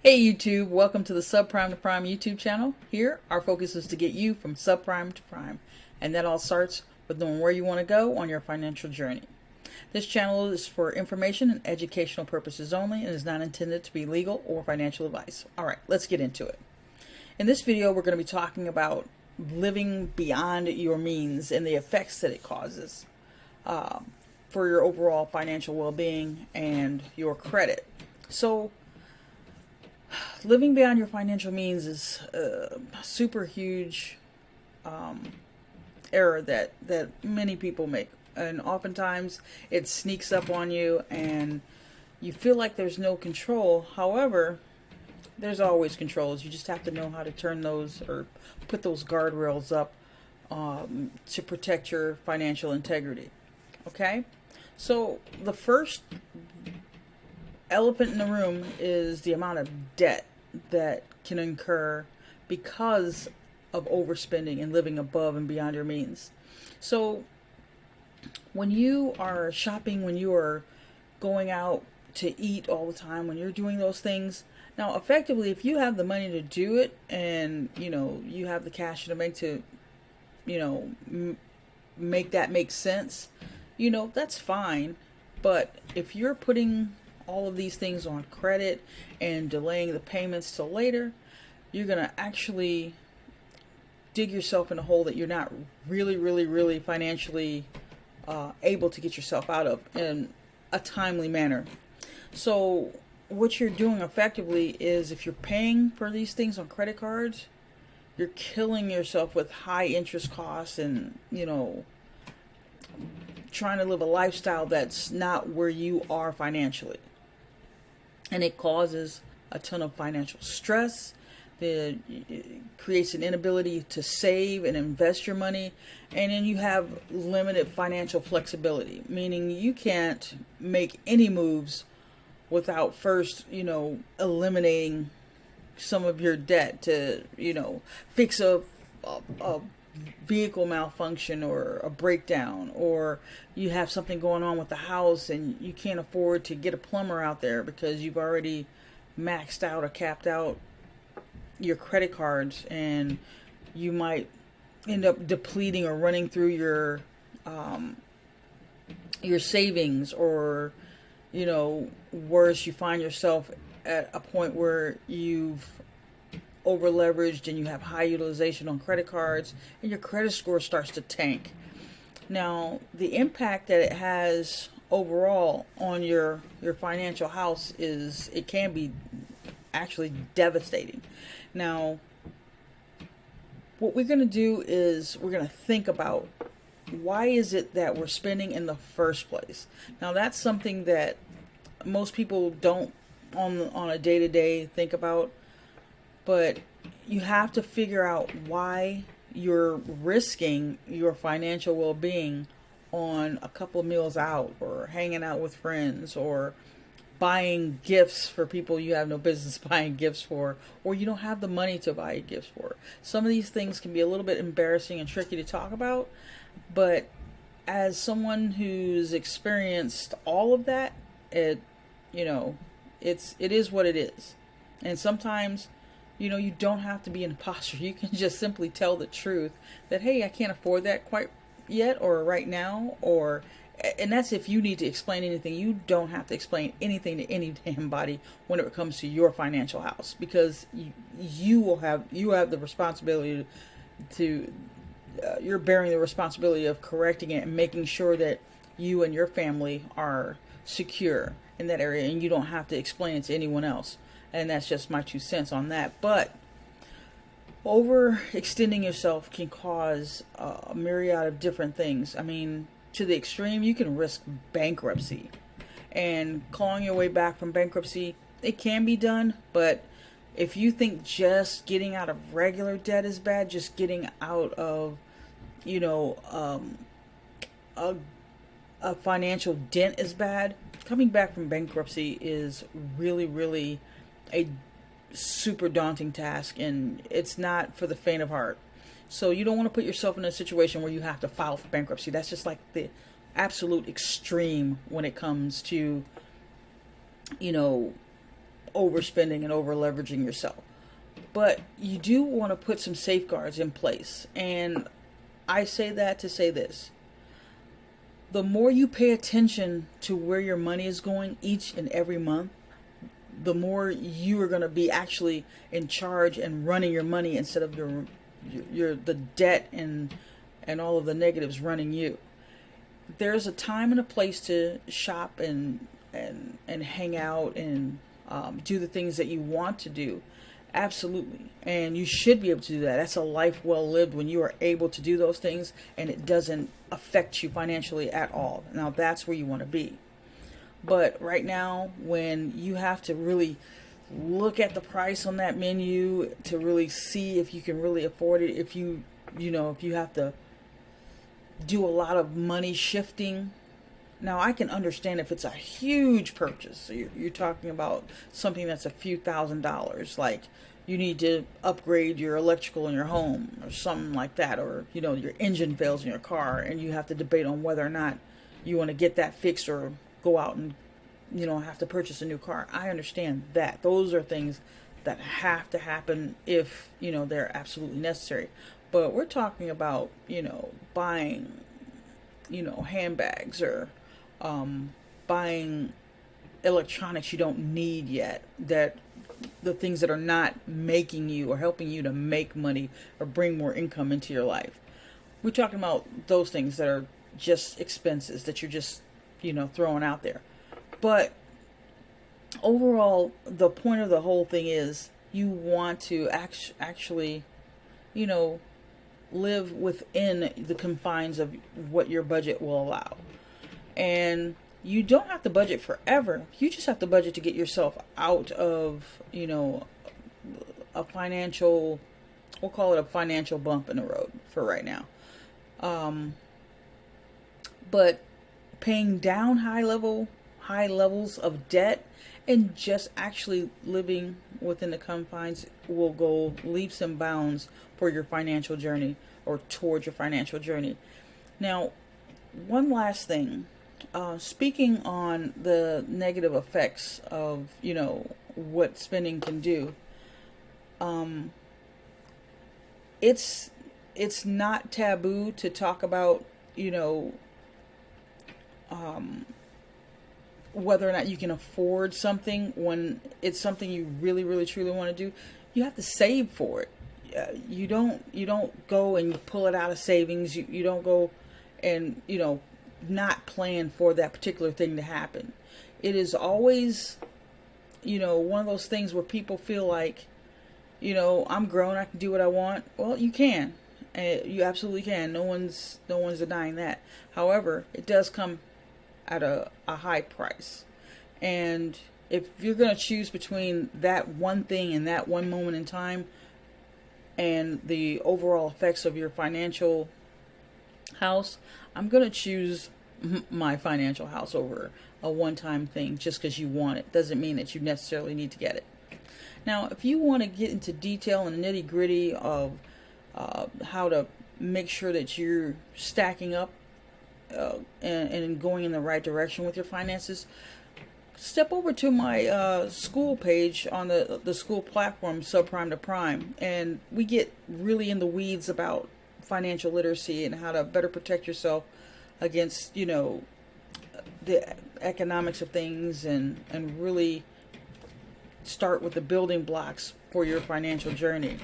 Hey YouTube, welcome to the Subprime to Prime YouTube channel. Here, our focus is to get you from subprime to prime, and that all starts with knowing where you want to go on your financial journey. This channel is for information and educational purposes only and is not intended to be legal or financial advice. Alright, let's get into it. In this video, we're going to be talking about living beyond your means and the effects that it causes for your overall financial well-being and your credit. So, living beyond your financial means is a super huge error that many people make. And oftentimes it sneaks up on you and you feel like there's no control. However, there's always controls. You just have to know how to turn those or put those guardrails up to protect your financial integrity. Okay? So the first elephant in the room is the amount of debt that can incur because of overspending and living above and beyond your means. So when you are shopping, when you are going out to eat all the time, when you're doing those things, now effectively if you have the money to do it and you have the cash in the bank to make that make sense, that's fine. But if you're putting all of these things on credit and delaying the payments till later, you're going to actually dig yourself in a hole that you're not really financially able to get yourself out of in a timely manner. So what you're doing effectively is, if you're paying for these things on credit cards, you're killing yourself with high interest costs and trying to live a lifestyle that's not where you are financially. And it causes a ton of financial stress. It creates an inability to save and invest your money. And then you have limited financial flexibility, meaning you can't make any moves without first, eliminating some of your debt to, fix a vehicle malfunction or a breakdown, or you have something going on with the house and you can't afford to get a plumber out there because you've already maxed out or capped out your credit cards, and you might end up depleting or running through your savings, or worse, you find yourself at a point where you've over leveraged and you have high utilization on credit cards and your credit score starts to tank. Now, the impact that it has overall on your financial house it can be actually devastating. Now, what we're going to do is we're going to think about, why is it that we're spending in the first place? Now, that's something that most people don't on a day-to-day think about. But you have to figure out why you're risking your financial well-being on a couple of meals out, or hanging out with friends, or buying gifts for people you have no business buying gifts for, or you don't have the money to buy gifts for. Some of these things can be a little bit embarrassing and tricky to talk about, but as someone who's experienced all of that, it is what it is. And sometimes you don't have to be an imposter. You can just simply tell the truth that, hey, I can't afford that quite yet, or right now, and that's if you need to explain anything. You don't have to explain anything to any damn body when it comes to your financial house, because you have the responsibility to you're bearing the responsibility of correcting it and making sure that you and your family are secure in that area, and you don't have to explain it to anyone else. And that's just my 2 cents on that. But overextending yourself can cause a myriad of different things. I mean, to the extreme, you can risk bankruptcy. And clawing your way back from bankruptcy, it can be done. But if you think just getting out of regular debt is bad, just getting out of, a financial dent is bad, coming back from bankruptcy is really a super daunting task, and it's not for the faint of heart. So you don't want to put yourself in a situation where you have to file for bankruptcy. That's just like the absolute extreme when it comes to overspending and over leveraging yourself. But you do want to put some safeguards in place. And I say that to say this. The more you pay attention to where your money is going each and every month, the more you are going to be actually in charge and running your money instead of the debt and all of the negatives running you. There's a time and a place to shop and hang out and do the things that you want to do. Absolutely. And you should be able to do that. That's a life well lived when you are able to do those things and it doesn't affect you financially at all. Now that's where you want to be. But right now, when you have to really look at the price on that menu to really see if you can really afford it, if you have to do a lot of money shifting. Now, I can understand if it's a huge purchase. So you're talking about something that's a few $1,000s, like you need to upgrade your electrical in your home or something like that, or your engine fails in your car and you have to debate on whether or not you want to get that fixed or go out and have to purchase a new car. I understand that. Those are things that have to happen if they're absolutely necessary. But we're talking about buying handbags or buying electronics you don't need yet, that the things that are not making you or helping you to make money or bring more income into your life. We're talking about those things that are just expenses that you're just throwing out there. But overall, the point of the whole thing is you want to actually live within the confines of what your budget will allow. And you don't have to budget forever. You just have to budget to get yourself out of, a financial, we'll call it a financial bump in the road for right now. But paying down high levels of debt and just actually living within the confines will go leaps and bounds for your financial journey or towards your financial journey. Now, one last thing. Speaking on the negative effects of, what spending can do, it's not taboo to talk about, whether or not you can afford something when it's something you really, really, truly want to do. You have to save for it. You don't go and you pull it out of savings. You don't go and, not plan for that particular thing to happen. It is always, one of those things where people feel like, I'm grown, I can do what I want. Well, you can. You absolutely can. No one's denying that. However, it does come at a high price. And if you're going to choose between that one thing and that one moment in time and the overall effects of your financial house, I'm going to choose my financial house over a one-time thing just because you want it. Doesn't mean that you necessarily need to get it. Now, if you want to get into detail and nitty-gritty of how to make sure that you're stacking up and going in the right direction with your finances, step over to my school page on the school platform, Subprime to Prime, and we get really in the weeds about financial literacy and how to better protect yourself against, the economics of things and really start with the building blocks for your financial journey.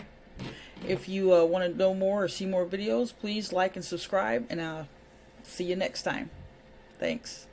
If you want to know more or see more videos, please like and subscribe, and I'll see you next time. Thanks.